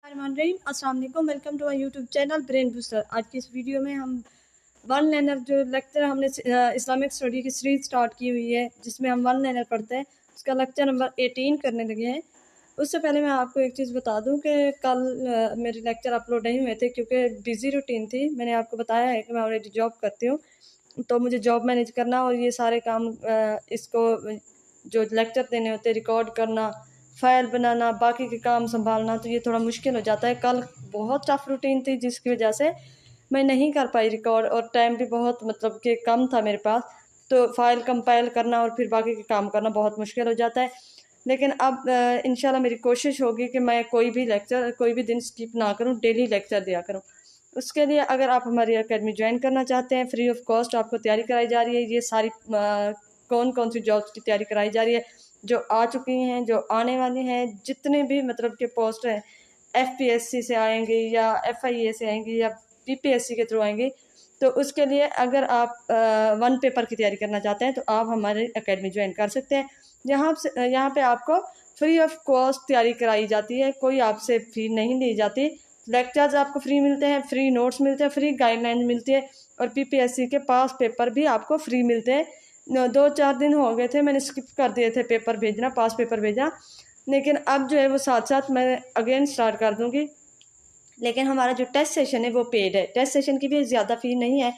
अस्सलाम वालेकुम, welcome to my YouTube channel brain booster. आज की इस वीडियो में हम वन लाइनर जो लेक्चर हमने इस्लामिक स्टडी की सीरीज स्टार्ट की हुई है, जिसमें हम वन लाइनर पढ़ते हैं, उसका लेक्चर नंबर 18 करने लगे हैं। उससे पहले मैं आपको एक चीज़ बता दूं कि कल मेरे लेक्चर अपलोड नहीं हुए थे क्योंकि बिज़ी रूटीन थी। मैंने आपको बताया है कि मैं ऑलरेडी जॉब करती हूँ, तो मुझे जॉब मैनेज करना और ये सारे काम इसको जो लेक्चर देने होते रिकॉर्ड करना, फ़ाइल बनाना, बाकी के काम संभालना, तो ये थोड़ा मुश्किल हो जाता है। कल बहुत टफ़ रूटीन थी जिसकी वजह से मैं नहीं कर पाई रिकॉर्ड, और टाइम भी बहुत मतलब कि कम था मेरे पास, तो फ़ाइल कंपाइल करना और फिर बाकी के काम करना बहुत मुश्किल हो जाता है। लेकिन अब इंशाल्लाह मेरी कोशिश होगी कि मैं कोई भी लेक्चर कोई भी दिन स्किप ना करूं, डेली लेक्चर दिया करूं। उसके लिए अगर आप हमारी अकेडमी ज्वाइन करना चाहते हैं, फ्री ऑफ कॉस्ट आपको तैयारी कराई जा रही है। ये सारी कौन कौन सी जॉब्स की तैयारी कराई जा रही है, जो आ चुकी हैं, जो आने वाली हैं, जितने भी मतलब के पोस्ट हैं, एफपीएससी से आएंगे या एफआईए से आएंगे या बीपीएससी के थ्रू आएंगे, तो उसके लिए अगर आप वन पेपर की तैयारी करना चाहते हैं तो आप हमारी अकेडमी ज्वाइन कर सकते हैं। यहाँ पे आपको फ्री ऑफ कॉस्ट तैयारी कराई जाती है, कोई आपसे फ़ी नहीं ली जाती। लेक्चर्स आपको फ्री मिलते हैं, फ्री नोट्स मिलते हैं, फ्री गाइडलाइन मिलती है, और पीपीएससी के पास पेपर भी आपको फ्री मिलते हैं। 2-4 दिन हो गए थे मैंने स्किप कर दिए थे पेपर भेजना, पास पेपर भेजना, लेकिन अब जो है वो साथ साथ मैं अगेन स्टार्ट कर दूँगी। लेकिन हमारा जो टेस्ट सेशन है वो पेड है। टेस्ट सेशन की भी ज़्यादा फ़ी नहीं है।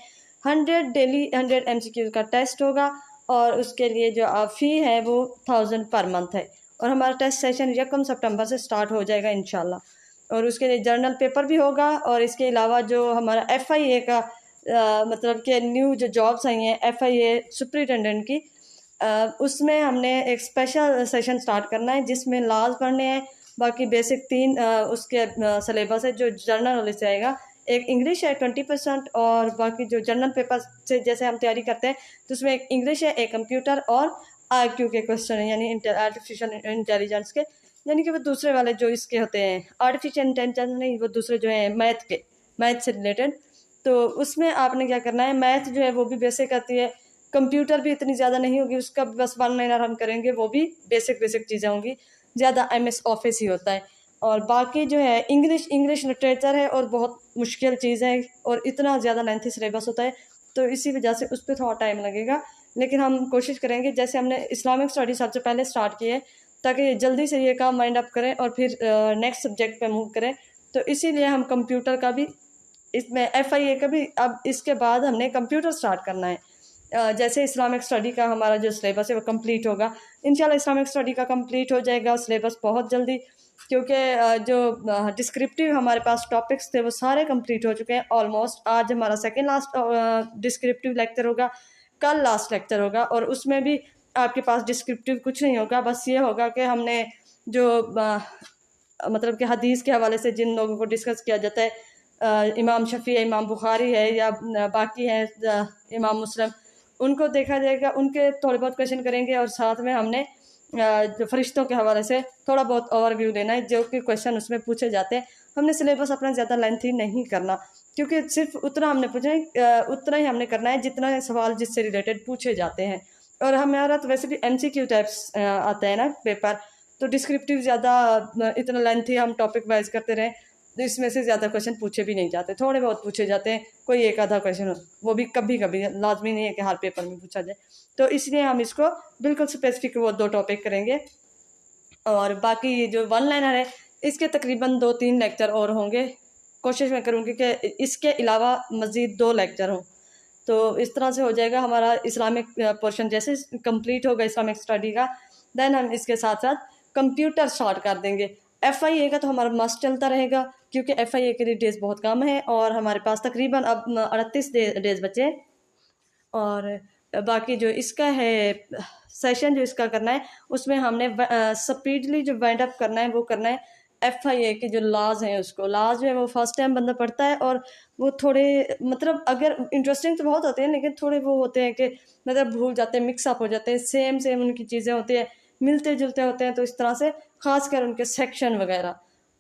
100 डेली 100 एमसीक्यू का टेस्ट होगा, और उसके लिए जो फ़ी है वो 1000 पर मंथ है। और हमारा टेस्ट सेशन 1 सितंबर से स्टार्ट हो जाएगा इंशाल्लाह। और उसके लिए जर्नल पेपर भी होगा, और इसके अलावा जो हमारा एफआईए का मतलब कि न्यू जो जॉब्स आई हैं एफआईए सुपरिटेंडेंट की, उसमें हमने एक स्पेशल सेशन स्टार्ट करना है जिसमें लॉज पढ़ने हैं। बाकी बेसिक 3 उसके सिलेबस है जो जनरल नॉलेज से आएगा। एक इंग्लिश है 20%, और बाकी जो जनरल पेपर से जैसे हम तैयारी करते हैं तो उसमें एक इंग्लिश है, एक कंप्यूटर और आईक्यू के क्वेश्चन है, यानी आर्टिफिशियल इंटेलिजेंस के, यानी कि वो दूसरे वाले जो इसके होते हैं आर्टिफिशियल इंटेलिजेंस नहीं, वो दूसरे जो हैं मैथ से रिलेटेड। तो उसमें आपने क्या करना है, मैथ जो है वो भी बेसिक आती है, कंप्यूटर भी इतनी ज़्यादा नहीं होगी, उसका बस वन लाइनर हम करेंगे, वो भी बेसिक चीज़ें होंगी, ज़्यादा एमएस ऑफिस ही होता है। और बाकी जो है इंग्लिश लिटरेचर है, और बहुत मुश्किल चीज़ है, और इतना ज़्यादा लेंथी सिलेबस होता है, तो इसी वजह से उस पर थोड़ा टाइम लगेगा। लेकिन हम कोशिश करेंगे जैसे हमने इस्लामिक स्टडी सबसे पहले स्टार्ट की है, ताकि जल्दी से ये काम माइंड अप करें और फिर नेक्स्ट सब्जेक्ट पे मूव करें। तो इसीलिए हम कंप्यूटर का भी, इसमें एफआईए का भी, अब इसके बाद हमने कंप्यूटर स्टार्ट करना है। जैसे इस्लामिक स्टडी का हमारा जो सिलेबस है वो कंप्लीट होगा इंशाल्लाह, इस्लामिक स्टडी का कंप्लीट हो जाएगा सिलेबस बहुत जल्दी, क्योंकि जो डिस्क्रिप्टिव हमारे पास टॉपिक्स थे वो सारे कंप्लीट हो चुके हैं ऑलमोस्ट। आज हमारा सेकेंड लास्ट डिस्क्रिप्टिव लेक्चर होगा, कल लास्ट लेक्चर होगा, और उसमें भी आपके पास डिस्क्रिप्टिव कुछ नहीं होगा, बस ये होगा कि हमने जो मतलब कि हदीस के हवाले से जिन लोगों को डिस्कस किया जाता है, इमाम शफ़ी है, इमाम बुखारी है, या बाकी है इमाम मुस्लिम, उनको देखा जाएगा, उनके थोड़े बहुत क्वेश्चन करेंगे, और साथ में हमने जो फरिश्तों के हवाले से थोड़ा बहुत ओवरव्यू देना है, जो कि क्वेश्चन उसमें पूछे जाते हैं। हमने सिलेबस अपना ज़्यादा लेंथी नहीं करना, क्योंकि सिर्फ उतना हमने उतना ही हमने करना है जितना सवाल जिससे रिलेटेड पूछे जाते हैं। और हमारा तो वैसे भी एमसीक्यू टाइप्स आता है ना पेपर, तो डिस्क्रिप्टिव ज़्यादा इतना लेंथी हम टॉपिक वाइज करते रहें तो इसमें से ज़्यादा क्वेश्चन पूछे भी नहीं जाते, थोड़े बहुत पूछे जाते हैं, कोई एक आधा क्वेश्चन, वो भी कभी कभी, लाजमी नहीं है कि हर पेपर में पूछा जाए। तो इसलिए हम इसको बिल्कुल स्पेसिफिक वो 2 टॉपिक करेंगे। और बाकी ये जो वन लाइनर है इसके तकरीबन 2-3 लेक्चर और होंगे। कोशिश मैं करूँगी कि इसके अलावा मज़ीद 2 लेक्चर हों, तो इस तरह से हो जाएगा हमारा इस्लामिक पोर्शन। जैसे कंप्लीट होगा इस्लामिक स्टडी का, देन हम इसके साथ साथ कंप्यूटर स्टार्ट कर देंगे। एफआईए का तो हमारा मस्ट चलता रहेगा, क्योंकि एफआईए के लिए डेज बहुत कम है, और हमारे पास तकरीबन अब 38 डेज बचे हैं। और बाकी जो इसका है सेशन जो इसका करना है, उसमें हमने स्पीडली जो वाइंड अप करना है वो करना है एफआईए के जो लॉज हैं उसको। लॉज जो है वो फर्स्ट टाइम बंदा पढ़ता है, और वो थोड़े मतलब अगर इंटरेस्टिंग तो बहुत होते हैं, लेकिन थोड़े वो होते हैं कि मतलब भूल जाते हैं, मिक्सअप हो जाते हैं, सेम उनकी चीज़ें होती हैं, मिलते जुलते होते हैं, तो इस तरह से ख़ासकर उनके सेक्शन वगैरह,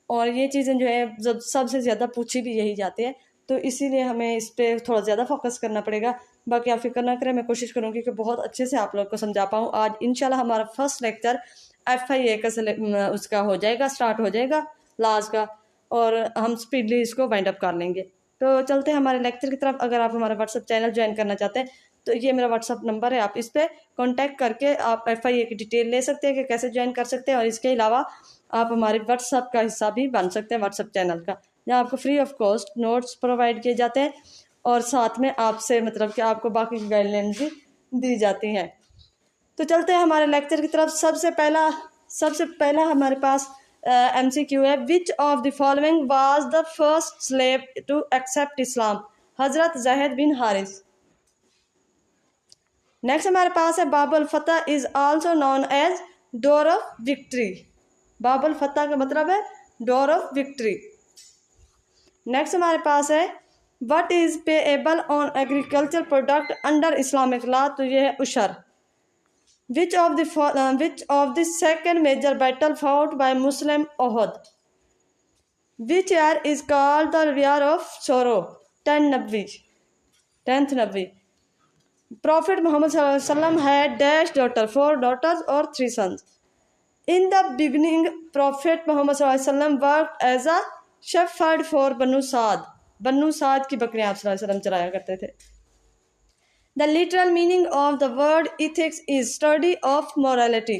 और ये चीज़ें जो है जब सबसे ज़्यादा पूछी भी यही जाती है, तो इसीलिए हमें इस पर थोड़ा ज़्यादा फोकस करना पड़ेगा। बाकी आप फिक्र ना करें, मैं कोशिश करूँगी कि बहुत अच्छे से आप लोग को समझा पाऊँ। आज इंशाल्लाह हमारा फर्स्ट लेक्चर एफआईए का उसका हो जाएगा, स्टार्ट हो जाएगा लास्ट का। और हम स्पीडली इसको वाइंड अप कर लेंगे। तो चलते हैं हमारे लेक्चर की तरफ। अगर आप हमारा व्हाट्सअप चैनल ज्वाइन करना चाहते हैं तो ये मेरा व्हाट्सअप नंबर है, आप इस पर कॉन्टैक्ट करके आप FIA की डिटेल ले सकते हैं कि कैसे ज्वाइन कर सकते हैं। और इसके अलावा आप हमारे व्हाट्सअप का हिस्सा भी बन सकते हैं, व्हाट्सअप चैनल का, जहाँ आपको free of cost notes provide किए जाते हैं और साथ में आपसे मतलब कि आपको बाकी की गाइडलाइन भी दी जाती हैं। तो चलते हैं हमारे लेक्चर की तरफ। सबसे पहला हमारे पास MCQ है, which of the following was the first slave to accept Islam? Hazrat Zaid bin Haris. Next हमारे पास है, Babul Fatah is also known as door of victory. Babul Fatah का मतलब है डोर ऑफ विक्ट्री। नेक्स्ट हमारे पास है, what is payable on agriculture product under Islamic law? तो ये है उशर। Which of the second major battle fought by Muslim Uhud? Which year is called the year of sorrow? 10th Nabi. Prophet Muhammad sallallahu alaihi wasallam had dash daughter, 4 daughters or 3 sons. In the beginning, Prophet Muhammad sallallahu alaihi wasallam worked as a shepherd for Banu Saad. बन्नू साद की बकरियां आप सल्लल्लाहु अलैहि वसल्लम चराया करते थे। The literal meaning of the word ethics is study of morality.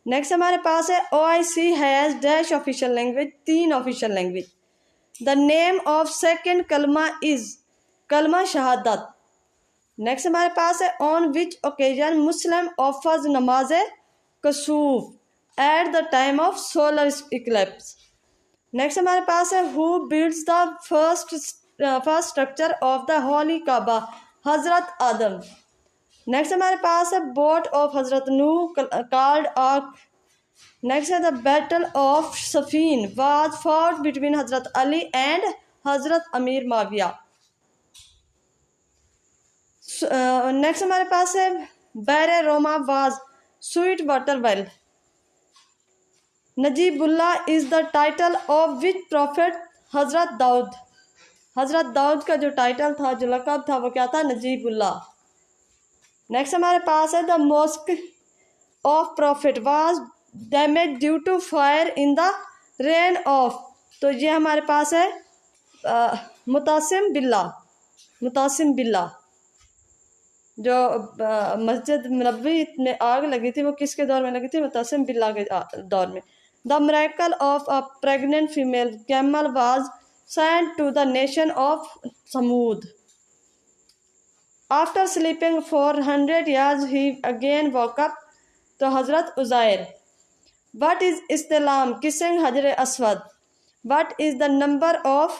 Next हमारे पास है, OIC has dash official language, 3 official language. The name of second kalma is kalma shahadat. Next हमारे पास है, on which occasion Muslim offers namaz kasuf at the time of solar eclipse. Next हमारे पास है, who builds the first structure of the holy Kaaba? Hazrat Adam. Next हमारे पास है, boat of Hazrat Nuh called arc. Next है, the battle of Safeen was fought between Hazrat Ali and हजरत अमीर Muawiya. Next हमारे पास है, बैर Roma was sweet water well. Najibullah is the title of which prophet? हजरत दाऊद। हजरत दाऊद का जो टाइटल था, जो लक़ब था, वो क्या था? नजीबुल्लाह। नेक्स्ट हमारे पास है, the mosque of prophet was damage due to fire in the reign of. तो ये हमारे पास है मुतासिम बिल्ला। जो मस्जिद नबवी में आग लगी थी वो किसके दौर में लगी थी? मुतासिम बिल्ला के दौर में। The miracle of a pregnant female camel was sent to the nation of Samud. After sleeping for 100 years, he again woke up. तो हजरत Uzair. What is Islam? Kissing Hajar Aswad. What is the number of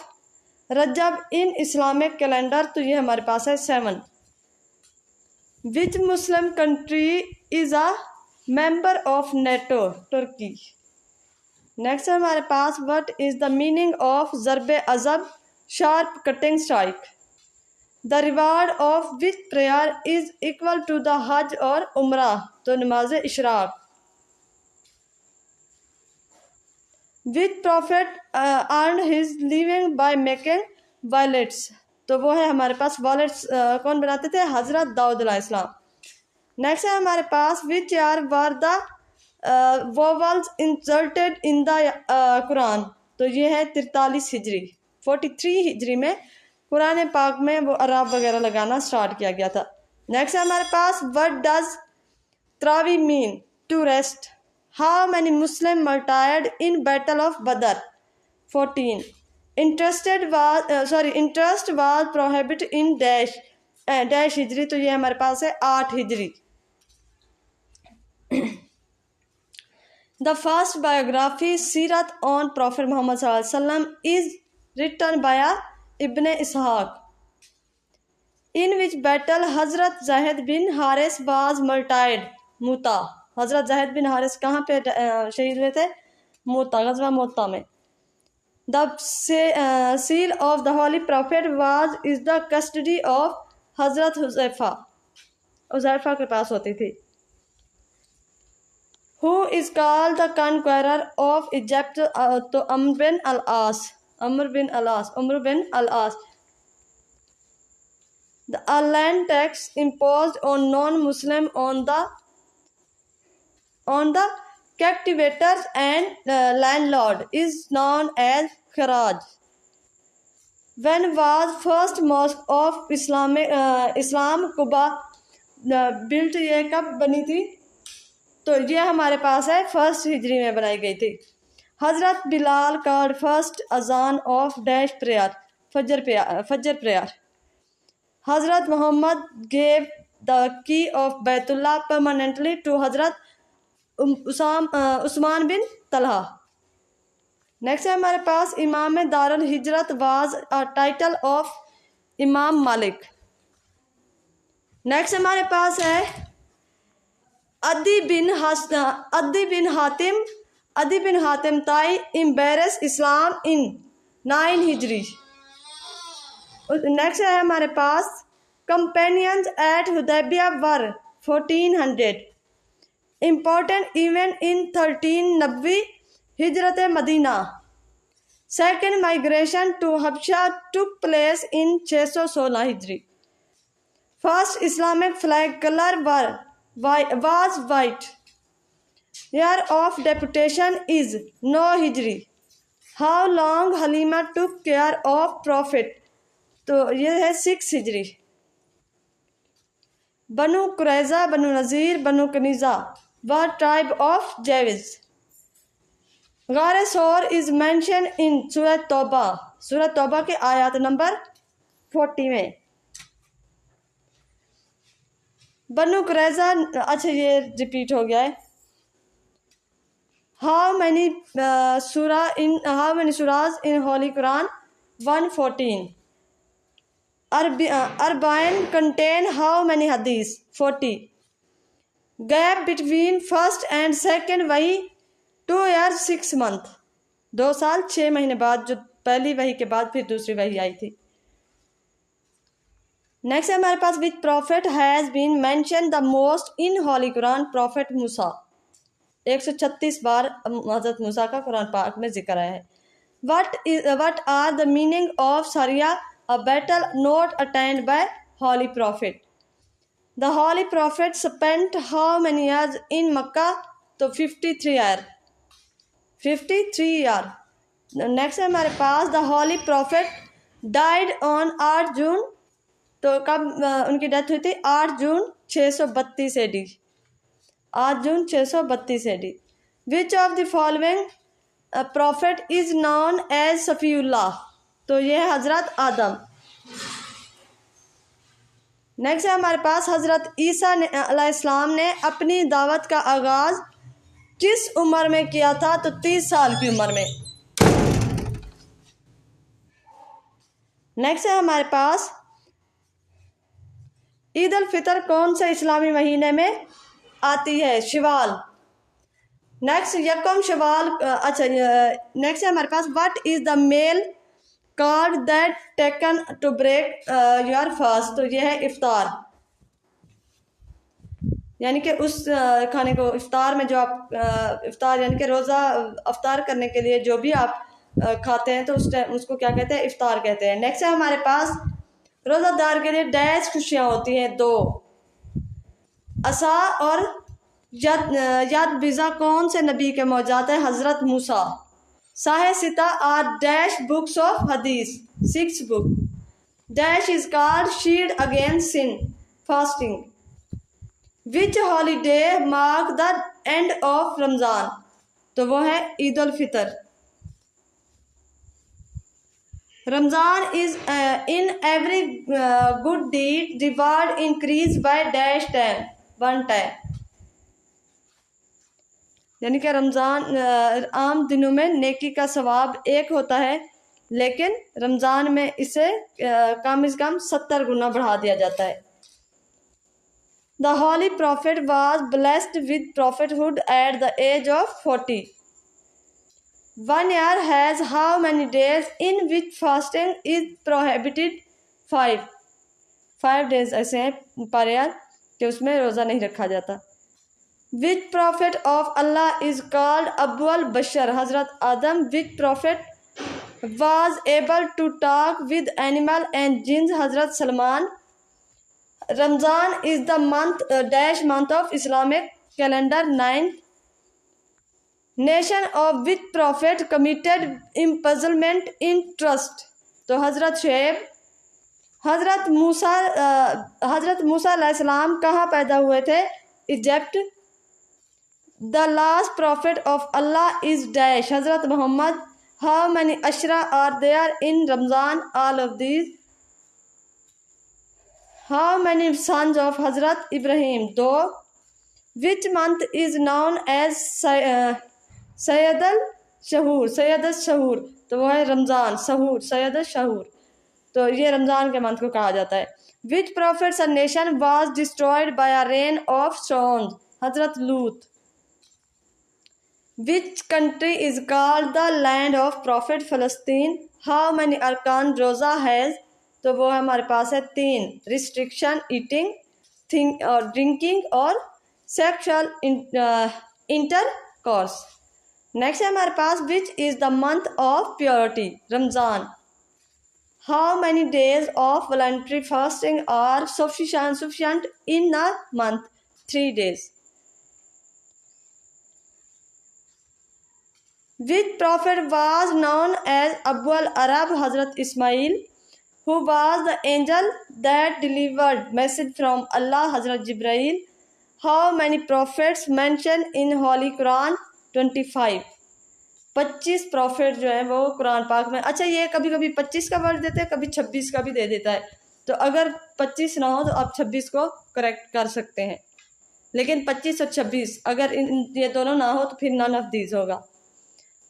Rajab in Islamic calendar? तो ये हमारे पास है 7. Which Muslim country is a member of NATO? Turkey. Next है हमारे पास, what is the meaning of Zarb Azb sharp cutting strike? The reward of which prayer is equal to the Hajj और Umrah? तो नमाज इशराक। Which prophet earn his living by making wallets? तो वो है हमारे पास वॉलेट्स कौन बनाते थे? हजरत दाऊद अलैहिस्सलाम। नेक्स्ट है हमारे पास, which year were the vowels inserted in the Quran? तो ये है 43 हिजरी। 43 हिजरी में कुरान पाक में वो अराब वगैरह लगाना स्टार्ट किया गया था। नेक्स्ट है हमारे पास, what does tarawih mean? To rest. How many Muslim martyred in battle of Badr? 14। Interest was prohibit in dash Hijri. तो ये हमारे पास है 8 हिजरी। The first biography, Sirat on Prophet Muhammad sallallahu alaihi wasallam, is written by Ibn Ishaq. In which battle Hazrat Zaid bin Haris was martyred? Muta. Hazrat Zaid bin Haris कहाँ पे शहीद हुए थे? मुता, गज़वा मुता में। The seal of the Holy Prophet is the custody of Hazrat Huzaifa के पास होती थी। Who is called the conqueror of Egypt? तो अम्र बिन अल-आस। The land tax imposed on non-Muslim on the captivators and landlord is known as kharaj. When was first mosque of Islam Quba built? ये कब बनी थी? तो ये हमारे पास है फर्स्ट हिजरी में बनाई गई थी. हजरत Bilal called first azan of dash prayer, फजर prayer. Hazrat Muhammad gave the key of Baitullah permanently to Hazrat Usman bin Talha. Next है हमारे पास इमाम दारुल हिजरत वाज अ टाइटल ऑफ इमाम मालिक. नेक्स्ट हमारे पास है अदी बिन हातिम ताई एम्बेरस इस्लाम इन 9 हिजरी. नेक्स्ट है हमारे पास companions at Hudaibiya were 1400. Important event in 1390 हिजरत Madina. Second migration to Habsha took place in 616 Hijri. First Islamic flag colour was white. Year of deputation is 9 Hijri. How long Halima took care of prophet? तो ये है 6 हिजरी. बनु कुरैजा, बनु नज़ीर, बनु कनीज़ा वर tribe of जैविज. गार सोर is mention in सूरत तौबा. सूरत तौबा के आयत number 40 में. बनु कुरैजा, अच्छा ये रिपीट हो गया है. How many surahs in holy Quran 114. Arbain contain how many hadith 40. Gap between first and second वही 2 years 6 months. 2 साल 6 महीने बाद, जो पहली वही के बाद फिर दूसरी वही आई थी. नेक्स्ट है हमारे पास which prophet has been mention the most in holy Quran? Prophet Musa. 136 बार हज़रत मूसा का कुरान पाक में जिक्र आया है. What are the meaning of सरिया? A battle not attend by holy prophet. The holy prophet spent how many years in Makkah? तो 53 year. Next है हमारे पास the holy prophet died on 8 June. तो कब उनकी डेथ हुई थी? 8 June 632 AD. 8 June 632 AD. Which of the following prophet is known as Safiullah? तो ये है हजरत आदम. नेक्स्ट है हमारे पास हजरत ईसा अलैहिस्सलाम ने अपनी दावत का आगाज किस उम्र में किया था? तो 30 साल की उम्र में. नेक्स्ट है हमारे पास ईद उल फितर कौन से इस्लामी महीने में आती है? शवाल. नेक्स्ट यकम शवाल. अच्छा नेक्स्ट है हमारे पास what is the meal called that taken to break your fast? तो यह है इफ्तार. यानी कि उस खाने को इफ्तार में जो आप इफ्तार यानी कि रोज़ा अफ्तार करने के लिए जो भी आप खाते हैं तो उस टाइम उसको क्या कहते हैं? इफ्तार कहते हैं. नेक्स्ट है हमारे पास रोज़ादार के लिए डैश खुशियाँ होती हैं 2. असा और याद बिज़ा कौन से नबी के मौजात है? हज़रत मूसा. साहे सिता are dash books of hadith 6 book. Dash is called shield against sin fasting. Which holiday mark the end of Ramzan? तो वो है Eid ul Fitr. Ramzan is in every good deed reward increase by dash 1 time. यानी कि रमज़ान आम दिनों में नेकी का सवाब 1 होता है, लेकिन रमज़ान में इसे कम से कम 70 गुना बढ़ा दिया जाता है. The Holy Prophet was blessed with prophethood at the age of 40. 1 year has how many days in which fasting is prohibited? 5. 5 days ऐसे हैं पर ईयर कि उसमें रोज़ा नहीं रखा जाता. Which prophet of Allah is called Abul Bashar? Hazrat Adam. Which prophet was able to talk with animal and jinns? Hazrat Salman. Ramzan is the month dash month of Islamic calendar 9. Nation of which prophet committed embezzlement in trust. तो हज़रत शुएब। हज़रत मूसा अलैहिस्सलाम कहाँ पैदा हुए थे? Egypt. The last prophet of Allah is dash. Hazrat Mohammad. How many अशरा are there in Ramzan? All of these. How many sons of Hazrat Ibrahim? 2। Which month is known as सैयदल शहूर? तो वो है रमज़ान। सैयद शहूर, तो ये रमज़ान के मंथ को कहा जाता है। Which prophet's nation was destroyed by a rain of stones? Hazrat Lut. Which country is called the land of prophet? Falastin. How many अरकान रोज़ा हैज़? तो वो हमारे पास है 3। रिस्ट्रिक्शन, ईटिंग, थिंग और ड्रिंकिंग और सेक्शुअल इंटरकोर्स। नेक्स्ट है हमारे पास which is the month of purity? Ramzan. How many days of voluntary fasting are sufficient in a month? 3 days. Which prophet was known as Abul Arab? Hazrat Ismail. Who was the angel that delivered message from Allah? Hazrat Jibrail. How many prophets mentioned in Holy Quran? 25. 25 profit जो है वो कुरान पाक में। अच्छा, ये कभी कभी 25 का वर्ड देते हैं, कभी 26 का भी दे देता है। तो अगर 25 ना हो तो आप 26 को करेक्ट कर सकते हैं, लेकिन 25 और 26 अगर ये दोनों ना हो तो फिर नन ऑफ दीज होगा।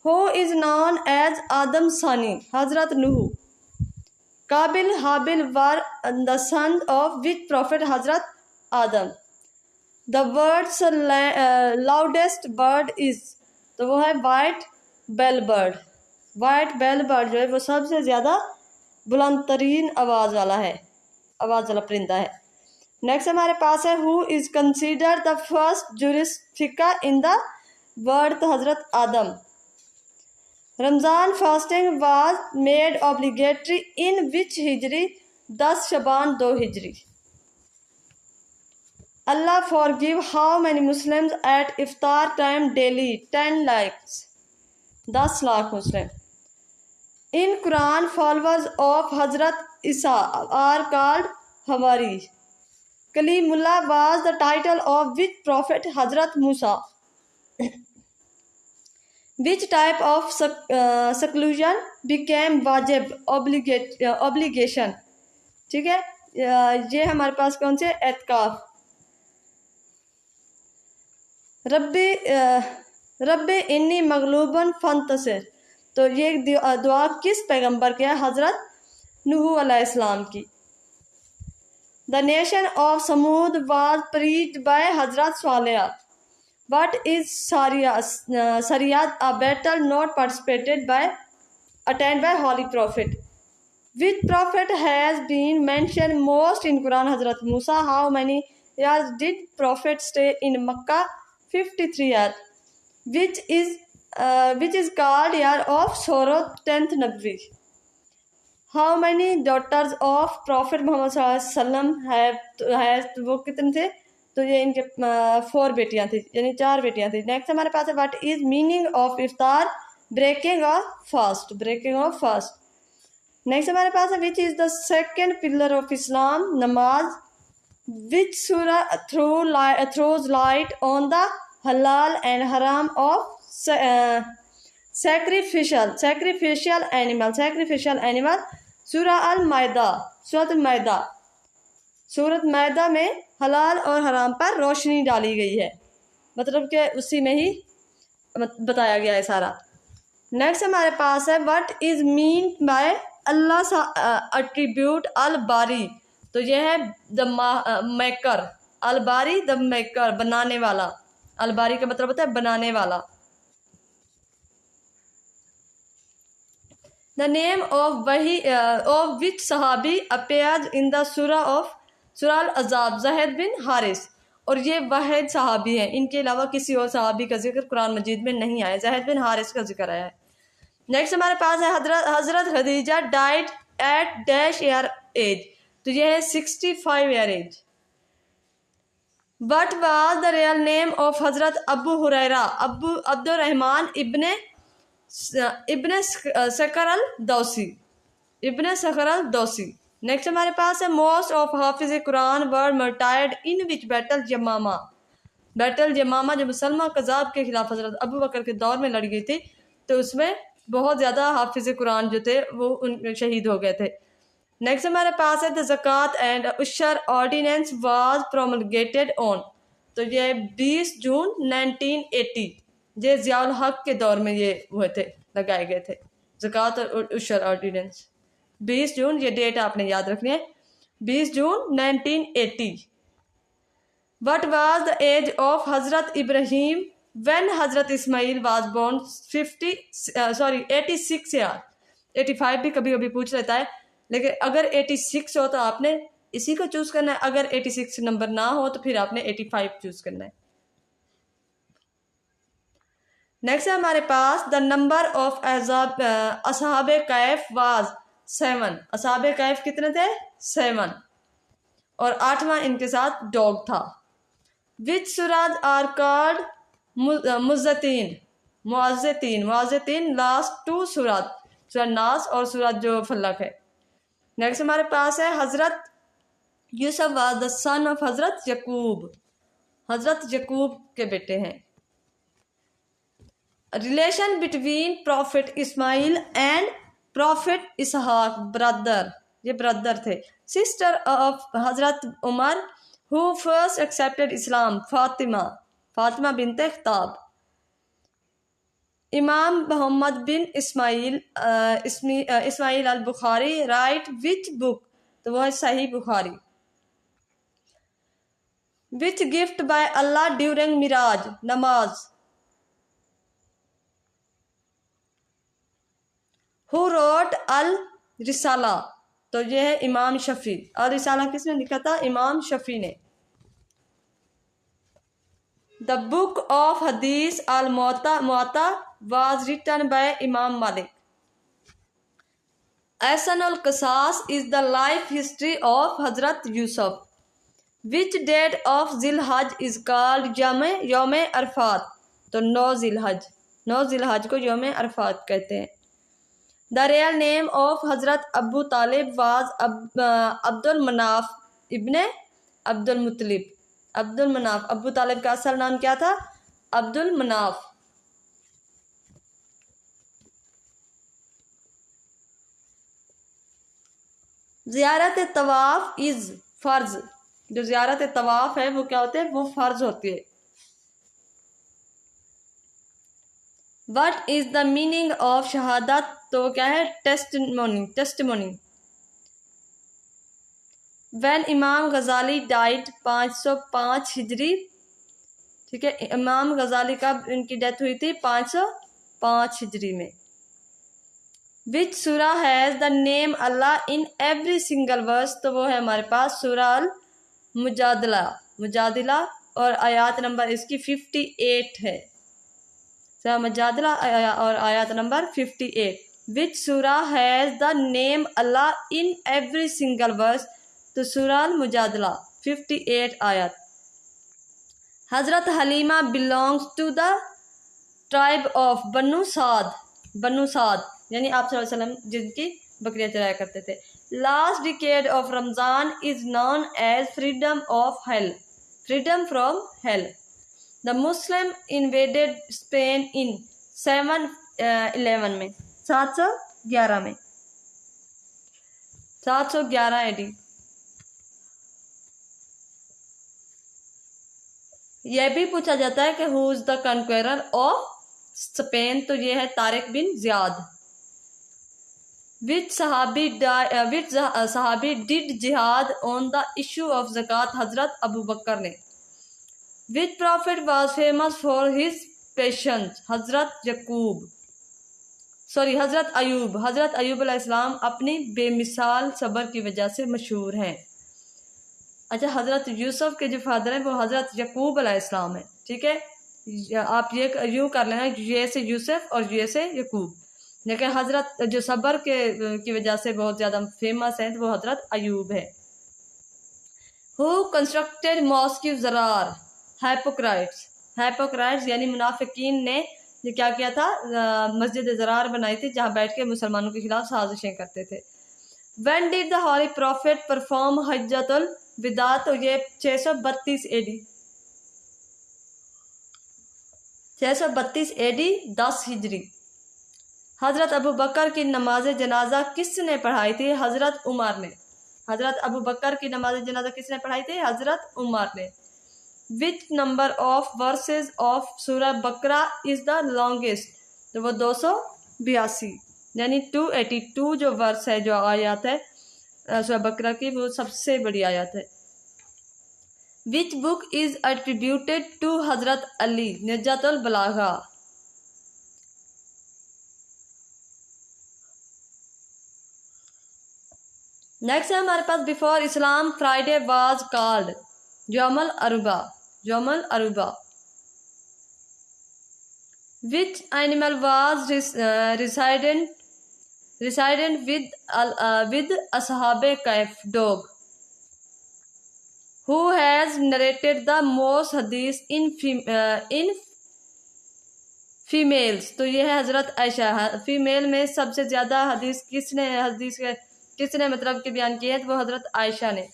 Who is known as Adam सानी? Hazrat Nuh. Qabil Habil were the son of which prophet? Hazrat Adam. The world's loudest bird is? तो वो है white bell bird. White bell bird जो है वो सबसे ज़्यादा बुलंद तरीन आवाज़ वाला परिंदा है। नेक्स्ट हमारे पास है who is considered the first जुरिस्टिका इन द वर्ल्ड? तो Hazrat Adam. Ramzan fasting was made obligatory in which Hijri? 10 Shaban 2 Hijri. Allah forgive how many Muslims at iftar time daily? 10 lakhs, 10 lakh Muslim. In Quran followers of Hazrat Isa are called हवारी। Kalimullah was the title of which prophet? Hazrat Musa. Which type of seclusion became वाजिब obligation? ठीक है, ये हमारे पास कौन से? एतकाफ। रब्बे इन्नी मगलूबन फंतसिर। तो ये दुआ किस पैगंबर के है? हज़रत नूह अलैहिस्सलाम की। The nation of Thamud was preached by Hazrat Saleh. What is सरियात? A battle not participated by attend by holy prophet. Which prophet has been mention most in Quran? Hazrat Musa. How many years did prophet stay in Makkah? 53 years. Which is called year of sorrow? 10th Nabwi. How many daughters of Prophet Muhammad sallam have? वो कितने थे? तो ये इनके 4 बेटियां थी, यानी 4 बेटियां थी। नेक्स्ट हमारे पास है what is meaning of iftar? Breaking of fast. Next हमारे पास है which is the second pillar of Islam? Namaz. Which surah throws light on the halal and haram of sacrificial animal? सूरह मैदा में हलाल और हराम पर रोशनी डाली गई है, मतलब कि उसी में ही बताया गया है सारा। नेक्स्ट हमारे पास है what is mean by Allah attribute al Bari? तो यह है द मेकर। अल बारी द मेकर, बनाने वाला। अल बारी का मतलब होता है बनाने वाला। द नेम ऑफ विच सहाबी अपीयर्ड इन द सूरह अल अज़ाब? ज़ैद बिन हारिस। और ये वाहिद सहाबी हैं, इनके अलावा किसी और सहाबी का जिक्र कुरान मजीद में नहीं आया। ज़ैद बिन हारिस का जिक्र आया है। नेक्स्ट हमारे पास है Hazrat Khadija died at dash year age? तो ये है 65 year age. What was the real name of Hazrat Abu Huraira? Abdul Rahman ibn Sakar al-Dawsi. Ibn Sakar al-Dawsi. Next हमारे पास है मोस्ट ऑफ हाफिज Quran were martyred in which battle Yamama. Battle Yamama जो मुसलमान कज़ाब के खिलाफ हजरत Abu बकर के दौर में लड़ी गई थी, तो उसमें बहुत ज़्यादा हाफिज कुरान जो थे वो शहीद हो गए थे. नेक्स्ट हमारे पास है the Zakat and Ushr ordinance was promulgated on. तो ये 20 जून 1980 ये ज़ियाउल हक के दौर में ये हुए थे, लगाए गए थे ज़कात और उशर ऑर्डिनेंस. 20 जून ये डेट आपने याद रखनी है, 20 जून 1980. What was the age of Hazrat Ibrahim when Hazrat Ismail was born? 86 यार, 85 भी कभी कभी पूछ लेता है, लेकिन अगर 86 हो तो आपने इसी को चूज करना है. अगर 86 नंबर ना हो तो फिर आपने 85 चूज करना है. नेक्स्ट है हमारे पास the number of Ashab Kahf was 7. Ashab Kahf कितने थे? 7. और 8वां इनके साथ डॉग था. विच सूरज आर कॉल्ड मुअज़्ज़ितीन लास्ट 2 सूरत, सूरह नास और सूरह जो फलक है. नेक्स्ट हमारे पास है Hazrat Yusuf was the son of Hazrat Yaqub. Hazrat Yaqub के बेटे हैं. Relation between prophet Ismail and prophet Ishaq, brother, ये ब्रदर थे. Sister of Hazrat Umar who first accepted Islam, Fatima binte Khattab. Imam Mohammad bin Ismail al Bukhari write which book, तो वो है Sahih Bukhari. Which gift by Allah during Miraj, नमाज. Who road अल रिसाला, तो ये है इमाम शफी. और रिसाला किसने लिखा था? इमाम शफी ने. The book of hadith al Muatta was written by imam Malik. Ahsan al Qasas is the life history of Hazrat Yusuf. Which date of Zilhaj is called Yaum Arafat, तो 9 जिलहज को यौम अरफात कहते हैं. The real name of Hazrat Abu Talib was Abdul Manaf ibne Abdul Muttalib. Abdul Manaf, Abu Talib का असल नाम क्या था? अब्दुल मनाफ. ज़ियारत तवाफ इज फर्ज. जो ज़ियारत तवाफ है वो क्या होते हैं? वो फर्ज होती है. What is the meaning of शहादत, तो क्या है? टेस्टिमोनी. व्हेन इमाम गजाली डाइड 505 हिजरी, ठीक है, इमाम गजाली का इनकी डेथ हुई थी 505 हिजरी में. विच सूरा has the name Allah in every single verse, तो वो है हमारे पास सूरा अल मुजादिला और आयात नंबर इसकी 58 है. सूरा मुजादिला और आयात नंबर 58. विच सूरा has the name Allah in every single verse, तो सूरा अल मुजादिला 58 आयत. Hazrat Halima belongs to the tribe of Banu Saad, यानी आप सल्लल्लाहु अलैहि वसल्लम जिनकी बकरियां चराया करते थे. Last decade of Ramzan is known as freedom from hell. The Muslim invaded Spain in 711 में, 711 में, 711 एडी. यह भी पूछा जाता है कि who is the conqueror of Spain, तो ये है तारिक बिन जियाद. विच सहाबी डिड जिहाद ऑन द इशू ऑफ ज़कात, हजरत अबू बकर ने. Which prophet was famous for his patience, Hazrat Ayub. हजरत अयूब अलैहिस्सलाम अपनी बेमिसाल सब्र की वजह से मशहूर हैं. अच्छा, हजरत यूसुफ के जो फादर हैं वो हजरत यकूब अलैहिस्सलाम है. ठीक है, आप ये यूँ कर लेना, ये से यूसुफ और ये से यकूब. लेकिन हजरत जो सब्र की वजह से बहुत ज़्यादा फेमस है तो वो हजरत अयूब है. Who constructed mosque Zarar? Hypocrites यानी मुनाफिकीन ने ये क्या किया था, मस्जिद ज़रार बनाई थी जहाँ बैठ के मुसलमानों के खिलाफ साजिशें करते थे। When did the Holy Prophet perform Hujjatul विदा? तो ये 632 AD, 632 AD 10 हिजरी। हज़रत अबू बकर की नमाज जनाजा किसने पढ़ाई थी? हज़रत उमर ने। हज़रत अबू बकर की नमाज जनाजा किसने पढ़ाई थी? हज़रत उमर ने। Which number of versus of सूरह बकरा इज़ द लॉन्गेस्ट? तो वो 282 यानी 282 जो वर्स है, जो आयत है सूरह बकरा की, वो सबसे बड़ी आयत है। Which book is attributed to Hazrat Ali? Nijatul Balagha. Next है हमारे पास before Islam Friday was called Yaumul Aruba. Yaumul Aruba. Which animal was resident with ashabe kahf? Dog. Who has narrated the most hadith in females? तो ये है हजरत Ayesha. Female में सबसे ज्यादा हदीस किसने मतलब के बयान किए हैं? तो वो हजरत आयशा ने।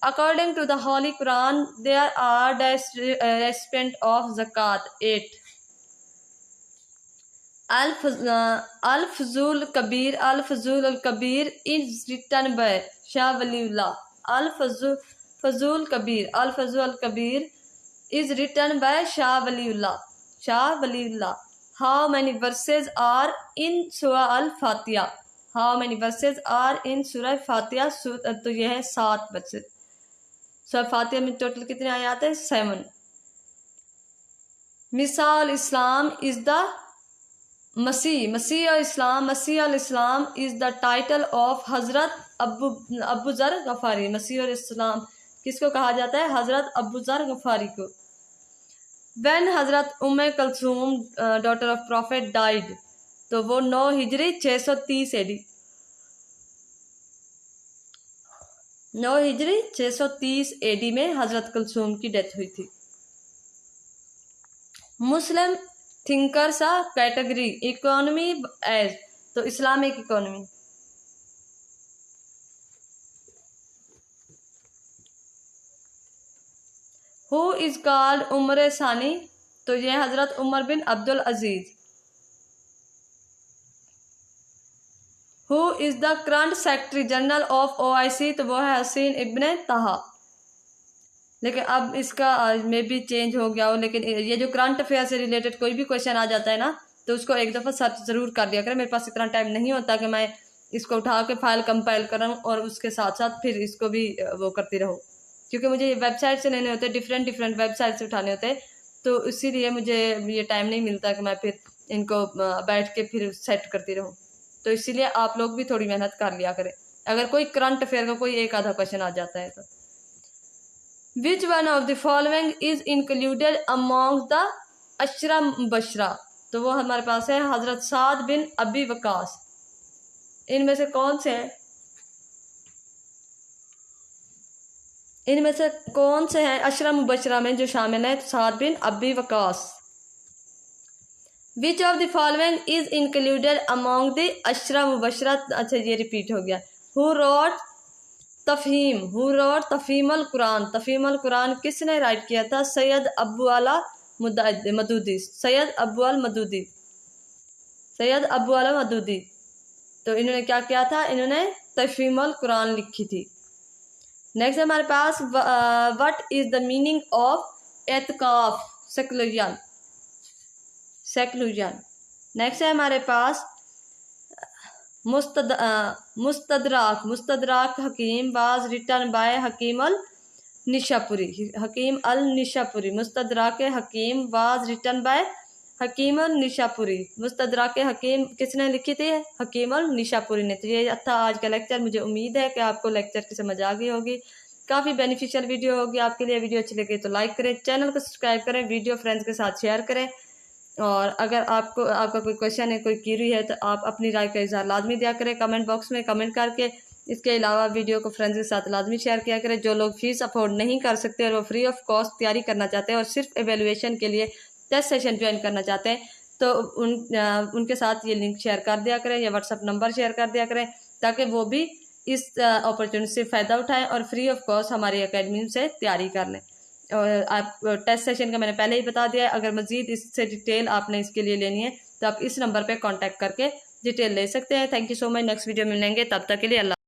According to the holy Quran there are recipient of zakat 8। Al Fazul Kabir. Al Fazul Kabir is written by Shah Waliullah. Al Fazul Kabir. Al Fazul Kabir is written by Shah Waliullah. Shah Waliullah. How many verses are in surah al Fatiha? How many verses are in surah Fatiha? तो यह है 7 versus. सूरह फातिहा में total कितने आयत है? 7। मिसाल Islam is the Masih al Islam is the title of Hazrat Abu ज़र गफारी। मसीह और इस्लाम किसको कहा जाता है? हजरत अबू ज़र गफारी को। When Hazrat Umme Kulsum daughter of prophet died? तो वो 9 हिजरी 630 AD। 9 हिजरी 630 AD में हजरत कलसूम की डेथ हुई थी। Muslim thinkers a category economy as? तो Islamic economy. Who is called Umar Sani? तो ये Hazrat Umar bin Abdul Aziz. Who is the current secretary general of OIC? तो वो है हसीन इब्ने ताहा। लेकिन अब इसका में भी चेंज हो गया हो, लेकिन ये जो करंट अफेयर से रिलेटेड कोई भी क्वेश्चन आ जाता है ना, तो उसको एक दफ़ा सर्च ज़रूर कर लिया करें। मेरे पास इतना टाइम नहीं होता कि मैं इसको उठा के फाइल कंपाइल करूँ और उसके साथ साथ फिर इसको भी वो करती रहूँ, क्योंकि मुझे ये वेबसाइट से लेने होते, डिफरेंट वेबसाइट से उठाने होते, तो इसीलिए मुझे ये टाइम नहीं मिलता कि मैं फिर इनको बैठ के फिर सेट करती रहूँ। तो इसीलिए आप लोग भी थोड़ी मेहनत कर लिया करें अगर कोई करंट अफेयर का कोई एक आधा क्वेश्चन आ जाता है तो। Which one of the following is included among the Ashara Mubashra? तो वो हमारे पास है हजरत साद बिन अबी वकास। इनमें से कौन से हैं? इनमें से कौन से हैं अशरा मुबशरा में जो शामिल है? साद बिन अबी Waqas. Which of the following is included among the Ashara Mubashra? अच्छा ये रिपीट हो गया। Who wrote तफहीमुल Quran? तफहीमुल कुरान किसने राइट किया था? सैयद अबू अला मदूदी। सैयद अबू अला मदूदी। तो इन्होंने क्या किया था? इन्होंने तफहीमुल कुरान लिखी थी। नेक्स्ट हमारे पास what is the meaning of एतकाफ? सेक्लूजन। नेक्स्ट है हमारे पास Mustadrak Hakim was written by Hakim al Nishapuri. Mustadrak Hakim was written by Hakim al Nishapuri. Mustadrak Hakim किसने लिखी थी? हकीम अल निशापुरी ने। तो ये था आज का लेक्चर। मुझे उम्मीद है कि आपको लेक्चर की समझ आ गई होगी, काफ़ी बेनिफिशियल वीडियो होगी आपके लिए। वीडियो अच्छी लगे तो लाइक करें, चैनल को सब्सक्राइब करें, वीडियो फ्रेंड्स के साथ शेयर करें। और अगर आपका कोई क्वेश्चन है, कोई क्वेरी है, तो आप अपनी राय का इज़हार लाजमी दिया करें कमेंट बॉक्स में कमेंट करके। इसके अलावा वीडियो को फ्रेंड्स के साथ लाजमी शेयर किया करें। जो लोग फीस अफोर्ड नहीं कर सकते और वो फ्री ऑफ कॉस्ट तैयारी करना चाहते हैं और सिर्फ एवेल्युएशन के लिए टेस्ट सेशन ज्वाइन करना चाहते हैं तो उनके साथ ये लिंक शेयर कर दिया करें या व्हाट्सअप नंबर शेयर कर दिया करें, ताकि वो भी इस अपॉर्चुनिटी से फ़ायदा उठाएं और फ्री ऑफ कॉस्ट हमारी एकेडमी से तैयारी कर लें। और आप टेस्ट सेशन का मैंने पहले ही बता दिया है। अगर मज़ीद इससे डिटेल आपने इसके लिए लेनी है तो आप इस नंबर पर कॉन्टैक्ट करके डिटेल ले सकते हैं। Thank you so much. Next video में मिलेंगे, तब तक के लिए अल्लाह।